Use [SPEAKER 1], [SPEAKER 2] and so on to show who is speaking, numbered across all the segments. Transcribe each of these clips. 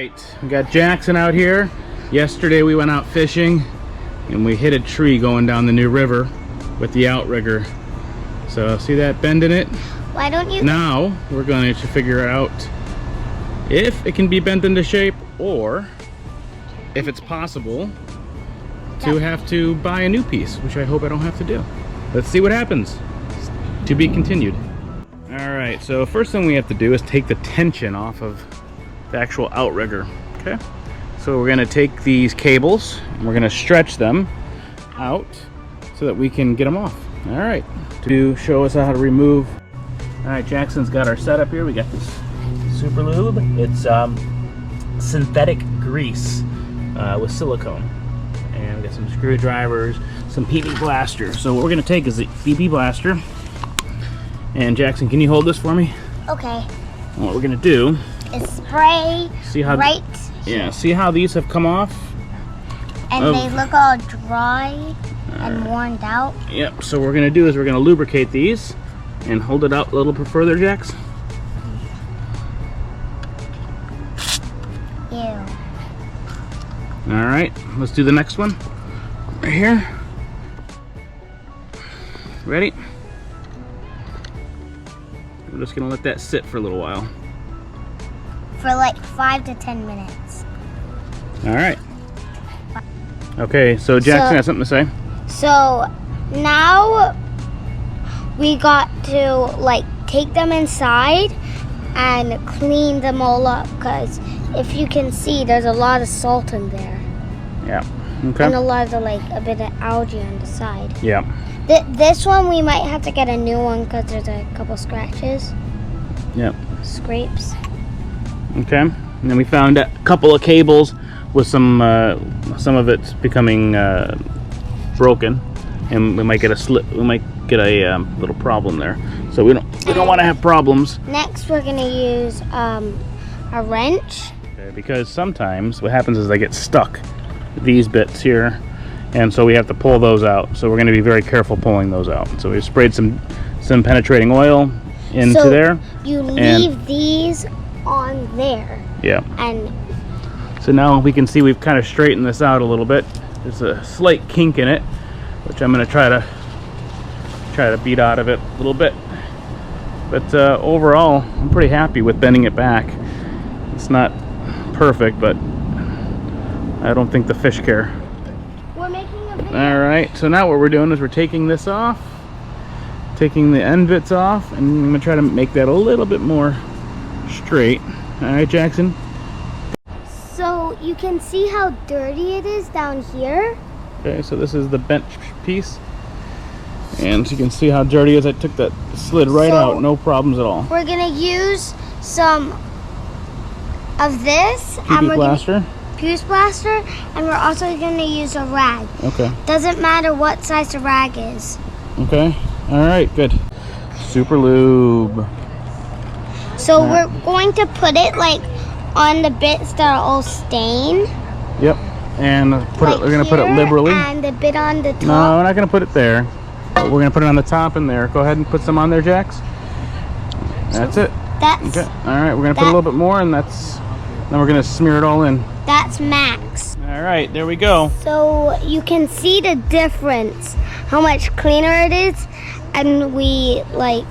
[SPEAKER 1] right, we got Jackson out here. Yesterday we went out fishing and we hit a tree going down the new river with the Outrigger. So see that bend in it?
[SPEAKER 2] Why don't you?
[SPEAKER 1] Now we're going to figure out if it can be bent into shape or if it's possible to have to buy a new piece, which I hope I don't have to do. Let's see what happens. To be continued. Alright, so first thing we have to do is take the tension off of the actual Outrigger. Okay, so we're going to take these cables and we're going to stretch them out so that we can get them off. Alright, to show us how to remove. Alright, Jackson's got our setup here. We got this Super Lube. It's synthetic grease with silicone. And we got some screwdrivers, some PP blaster. So what we're going to take is the PP blaster. And Jackson, can you hold this for me?
[SPEAKER 2] Okay.
[SPEAKER 1] And what we're going to do
[SPEAKER 2] is spray
[SPEAKER 1] see how
[SPEAKER 2] right.
[SPEAKER 1] Yeah, see how these have come off?
[SPEAKER 2] And they look all dry and worn out.
[SPEAKER 1] Yep, so what we're going to do is we're going to lubricate these and hold it out a little bit further, Jax.
[SPEAKER 2] Ew.
[SPEAKER 1] Alright, let's do the next one. Right here. Ready? We're just going to let that sit for a little while.
[SPEAKER 2] For like 5 to 10 minutes.
[SPEAKER 1] Alright. Okay, so Jackson has something to say.
[SPEAKER 2] So now we got to like take them inside and clean them all up, because if you can see, there's a lot of salt in there.
[SPEAKER 1] Yeah. Okay.
[SPEAKER 2] And a lot of the, like a bit of algae on the side.
[SPEAKER 1] Yeah.
[SPEAKER 2] This one we might have to get a new one because there's a couple scratches.
[SPEAKER 1] Yep.
[SPEAKER 2] Scrapes.
[SPEAKER 1] Okay. And then we found a couple of cables with some of it's becoming broken, and we might get a slip. We might get a little problem there. So we don't want to have problems.
[SPEAKER 2] Next, we're gonna use a wrench.
[SPEAKER 1] Okay, because sometimes what happens is they get stuck, these bits here, and so we have to pull those out. So we're going to be very careful pulling those out. So we sprayed some penetrating oil into there.
[SPEAKER 2] You leave these on there.
[SPEAKER 1] Yeah.
[SPEAKER 2] And
[SPEAKER 1] so now we can see we've kind of straightened this out a little bit. There's a slight kink in it, which I'm going to try to beat out of it a little bit. But overall, I'm pretty happy with bending it back. It's not perfect, but I don't think the fish care.
[SPEAKER 2] we're making a video.
[SPEAKER 1] Alright, so now what we're doing is we're taking this off, taking the end bits off, and I'm going to try to make that a little bit more straight. Alright, Jackson?
[SPEAKER 2] So you can see how dirty it is down here.
[SPEAKER 1] Okay, so this is the bent piece. And you can see how dirty it is. I took that, slid right out, no problems at all.
[SPEAKER 2] We're going to use some of this.
[SPEAKER 1] PP blaster?
[SPEAKER 2] Fuse blaster, and we're also going to use a rag.
[SPEAKER 1] Okay.
[SPEAKER 2] Doesn't matter what size the rag is.
[SPEAKER 1] Okay. All right. Good. Super lube.
[SPEAKER 2] So we're going to put it like on the bits that are all stained.
[SPEAKER 1] Yep. And we're going to put it liberally.
[SPEAKER 2] And a bit on the top.
[SPEAKER 1] No, we're not going to put it there. We're going to put it on the top and there. Go ahead and put some on there, Jax. That's it.
[SPEAKER 2] That's
[SPEAKER 1] okay. All right. We're going to put a little bit more, and then we're going to smear it all in.
[SPEAKER 2] That's max.
[SPEAKER 1] All right, there we go.
[SPEAKER 2] So you can see the difference, how much cleaner it is, and we like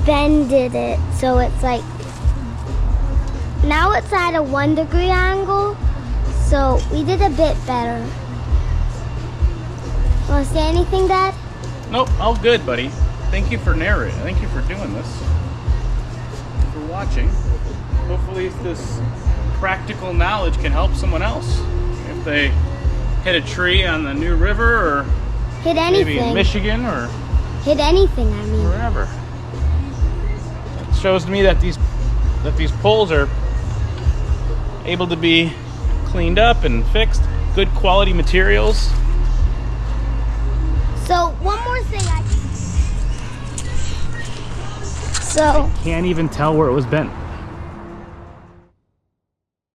[SPEAKER 2] bended it so it's like, now it's at a 1 degree angle, so we did a bit better. Want to say anything, Dad?
[SPEAKER 1] Nope, all good, buddy. Thank you for narrating. Thank you for doing this. For watching. Hopefully this practical knowledge can help someone else if they hit a tree on the new river, or
[SPEAKER 2] hit anything.
[SPEAKER 1] Maybe in Michigan, or
[SPEAKER 2] hit anything, I mean.
[SPEAKER 1] Wherever. It shows to me that these poles are able to be cleaned up and fixed. Good quality materials.
[SPEAKER 2] So one more thing,
[SPEAKER 1] I can't even tell where it was bent.